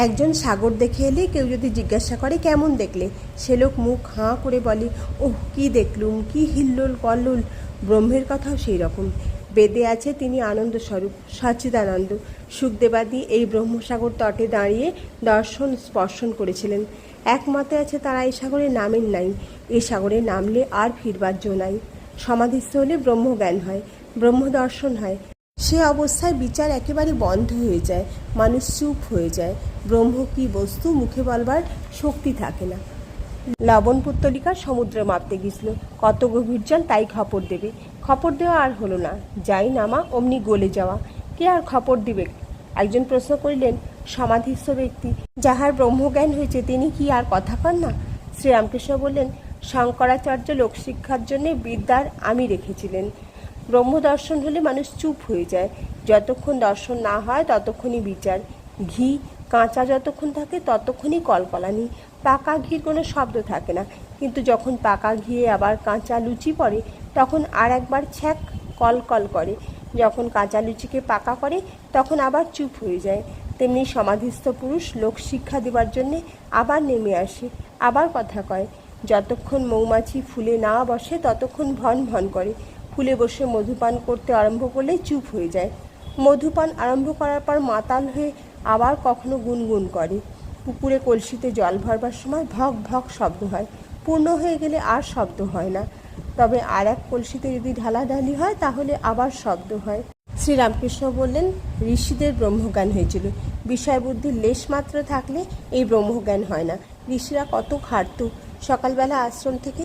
একজন সাগর দেখে এলে কেউ যদি জিজ্ঞাসা করে কেমন দেখলে, সে লোক মুখ হাঁ করে বলে, ওহ কী দেখলুম, কী হিল্লোল কল্লোল। ব্রহ্মের কথাও সেই রকম। বেদে আছে তিনি আনন্দস্বরূপ, সচ্চিদানন্দ। সুখদেবাদি এই ব্রহ্মসাগর তটে দাঁড়িয়ে দর্শন স্পর্শন করেছিলেন। একমতে আছে তারা এই সাগরে নামেন নাই, এই সাগরে নামলে আর ফিরবার জো নাই। সমাধিস্থ হলে ব্রহ্মজ্ঞান হয়, ব্রহ্মদর্শন হয়। সে অবস্থায় বিচার একেবারে বন্ধ হয়ে যায়, মানুষ চুপ হয়ে যায়। ব্রহ্ম কী বস্তু মুখে বলবার শক্তি থাকে না। লবণ পুত্তলিকা সমুদ্র মাপতে গেছিল, কত গভীর জল তাই খপর দেবে। খপর দেওয়া আর হলো না, যাই নামা অমনি গলে যাওয়া, কে আর খপর দিবে। একজন প্রশ্ন করিলেন, সমাধিস্থ ব্যক্তি যাহার ব্রহ্মজ্ঞান হয়েছে তিনি কি আর কথা কন না? শ্রীরামকৃষ্ণ বললেন, শঙ্করাচার্য লোকশিক্ষার জন্যে বিদ্যার আমি রেখেছিলেন। ব্রহ্মদর্শন হলে মানুষ চুপ হয়ে যায়, যতক্ষণ দর্শন না হয় ততক্ষণই বিচার। ঘি কাঁচা যতক্ষণ থাকে ততক্ষণই কলকলানি, পাকা ঘির কোনো শব্দ থাকে না। কিন্তু যখন পাকা ঘিয়ে আবার কাঁচা লুচি পড়ে তখন আর একবার ছ্যাক কলকল করে। যখন কাঁচা লুচিকে পাকা করে তখন আবার চুপ হয়ে যায়। তেমনি সমাধিস্থ পুরুষ লোক শিক্ষা দেবার জন্যে আবার নেমে আসে, আবার কথা কয়। যতক্ষণ মৌমাছি ফুলে না বসে ততক্ষণ ভন ভন করে, ফুলে বসে মধুপান করতে আরম্ভ করলেই চুপ হয়ে যায়। মধুপান আরম্ভ করার পর মাতাল হয়ে আবার কখনো গুনগুন করে। পুকুরে কলসিতে জল ভরবার সময় ভক ভক শব্দ হয়, পূর্ণ হয়ে গেলে আর শব্দ হয় না। তবে আর এক কলসিতে যদি ঢালাঢালি হয় তাহলে আবার শব্দ হয়। শ্রীরামকৃষ্ণ বললেন, ঋষিদের ব্রহ্মজ্ঞান হয়েছিল, বিষয়বুদ্ধির লেশমাত্র থাকলে এই ব্রহ্মজ্ঞান হয় না। ঋষিরা কত খাটত, সকালবেলা আশ্রম থেকে